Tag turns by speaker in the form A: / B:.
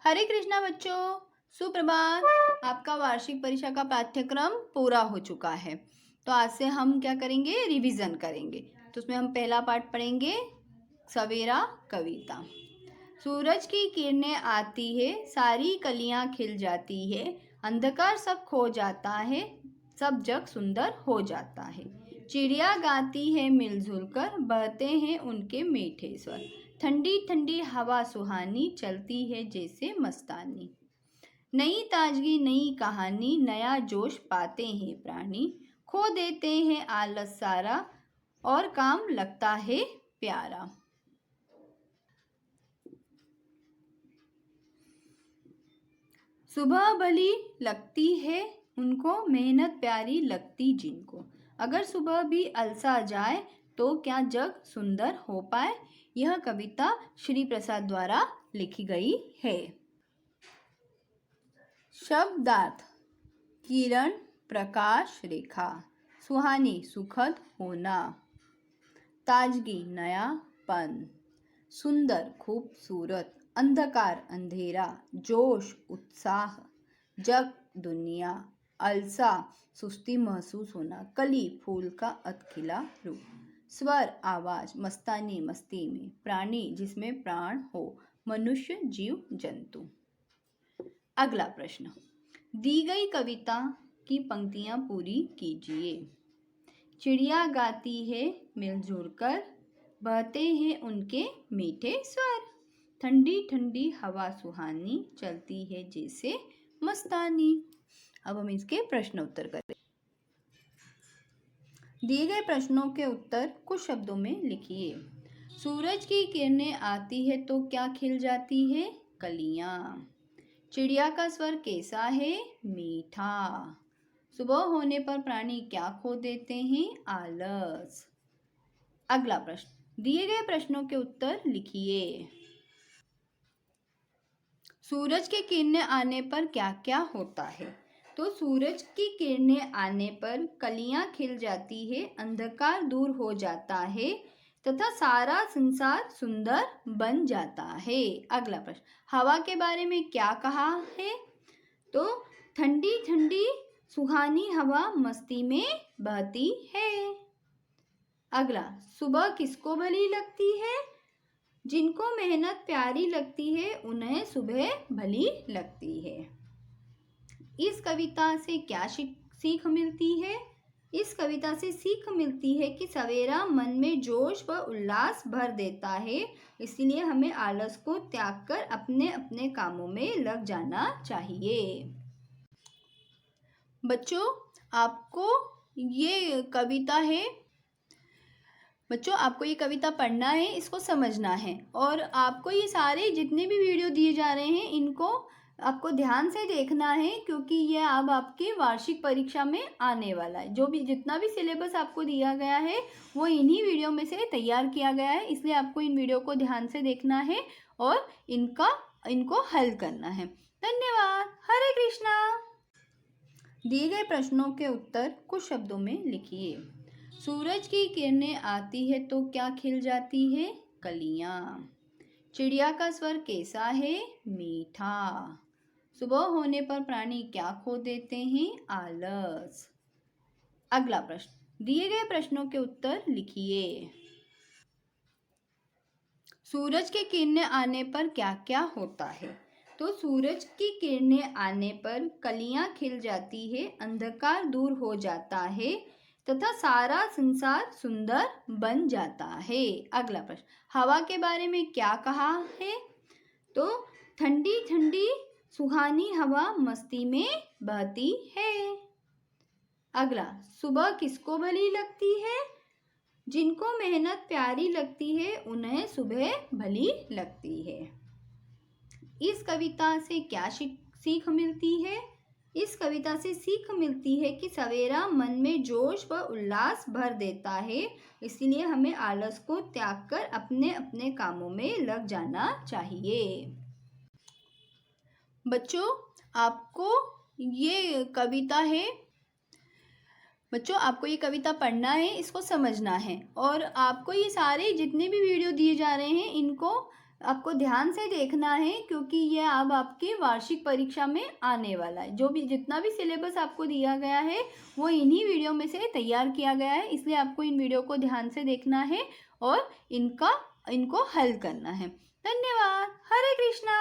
A: हरे कृष्णा बच्चों, सुप्रभात। आपका वार्षिक परीक्षा का पाठ्यक्रम पूरा हो चुका है। तो आज से हम क्या करेंगे, रिवीजन करेंगे। तो उसमें हम पहला पाठ पढ़ेंगे, सवेरा कविता। सूरज की किरणें आती है, सारी कलियां खिल जाती है, अंधकार सब खो जाता है, सब जग सुंदर हो जाता है। चिड़िया गाती है मिलजुल कर, बहते हैं उनके मीठे स्वर, ठंडी ठंडी हवा सुहानी, चलती है जैसे मस्तानी। नई ताजगी नई कहानी, नया जोश पाते हैं प्राणी, खो देते हैं आलस सारा, और काम लगता है प्यारा। सुबह भली लगती है उनको, मेहनत प्यारी लगती जिनको, अगर सुबह भी अलसा जाए तो क्या जग सुंदर हो पाए। यह कविता श्री प्रसाद द्वारा लिखी गई है। शब्दार्थ: किरण, प्रकाश, रेखा, सुहानी, सुखद होना, ताजगी, नयापन, सुंदर, खूबसूरत, अंधकार, अंधेरा, जोश, उत्साह, जग, दुनिया, अलसा, सुस्ती महसूस होना, कली, फूल का अधखिला रूप, स्वर, आवाज, मस्तानी, मस्ती में, प्राणी, जिसमें प्राण हो, मनुष्य, जीव, जंतु। अगला प्रश्न, दी गई कविता की पंक्तियां पूरी कीजिए। चिड़िया गाती है मिलजुल कर, बहते हैं उनके मीठे स्वर, ठंडी ठंडी हवा सुहानी, चलती है जैसे मस्तानी। अब हम इसके प्रश्न उत्तर करें। दिए गए प्रश्नों के उत्तर कुछ शब्दों में लिखिए। सूरज की किरणें आती है तो क्या खिल जाती है, कलियां। चिड़िया का स्वर कैसा है, मीठा। सुबह होने पर प्राणी क्या खो देते हैं, आलस। अगला प्रश्न, दिए गए प्रश्नों के उत्तर लिखिए। सूरज की किरणें आने पर क्या क्या होता है। तो सूरज की किरणें आने पर कलियां खिल जाती है, अंधकार दूर हो जाता है तथा सारा संसार सुंदर बन जाता है। अगला प्रश्न, हवा के बारे में क्या कहा है। तो ठंडी ठंडी सुहानी हवा मस्ती में बहती है। अगला, सुबह किसको भली लगती है, जिनको मेहनत प्यारी लगती है उन्हें सुबह भली लगती है। इस कविता से क्या सीख मिलती है। इस कविता से सीख मिलती है कि सवेरा मन में जोश व उल्लास भर देता है, इसलिए हमें आलस को त्याग कर अपने अपने कामों में लग जाना चाहिए। बच्चों, आपको ये कविता है, बच्चों आपको ये कविता पढ़ना है, इसको समझना है, और आपको ये सारे जितने भी वीडियो दिए जा रहे हैं इनको आपको ध्यान से देखना है, क्योंकि ये अब आपकी वार्षिक परीक्षा में आने वाला है। जो भी जितना भी सिलेबस आपको दिया गया है वो इन्हीं वीडियो में से तैयार किया गया है, इसलिए आपको इन वीडियो को ध्यान से देखना है और इनको हल करना है। धन्यवाद। हरे कृष्णा। दिए गए प्रश्नों के उत्तर कुछ शब्दों में लिखिए। सूरज की किरणें आती है तो क्या खिल जाती है, कलियां। चिड़िया का स्वर कैसा है, मीठा। सुबह होने पर प्राणी क्या खो देते हैं, आलस। अगला प्रश्न, दिए गए प्रश्नों के उत्तर लिखिए। सूरज की किरणें आने पर क्या क्या होता है। तो सूरज की किरणें आने पर कलियां खिल जाती है, अंधकार दूर हो जाता है तथा सारा संसार सुंदर बन जाता है। अगला प्रश्न, हवा के बारे में क्या कहा है। तो ठंडी ठंडी सुहानी हवा मस्ती में बहती है। अगला, सुबह किसको भली लगती है, जिनको मेहनत प्यारी लगती है उन्हें सुबह भली लगती है। इस कविता से क्या सीख मिलती है। इस कविता से सीख मिलती है कि सवेरा मन में जोश व उल्लास भर देता है, इसलिए हमें आलस को त्याग कर अपने अपने कामों में लग जाना चाहिए। बच्चों, आपको ये कविता है, बच्चों आपको ये कविता पढ़ना है, इसको समझना है, और आपको ये सारे जितने भी वीडियो दिए जा रहे हैं इनको आपको ध्यान से देखना है क्योंकि ये अब आपकी वार्षिक परीक्षा में आने वाला है। जो भी जितना भी सिलेबस आपको दिया गया है वो इन्हीं वीडियो में से तैयार किया गया है, इसलिए आपको इन वीडियो को ध्यान से देखना है और इनको हल करना है। धन्यवाद। हरे कृष्णा।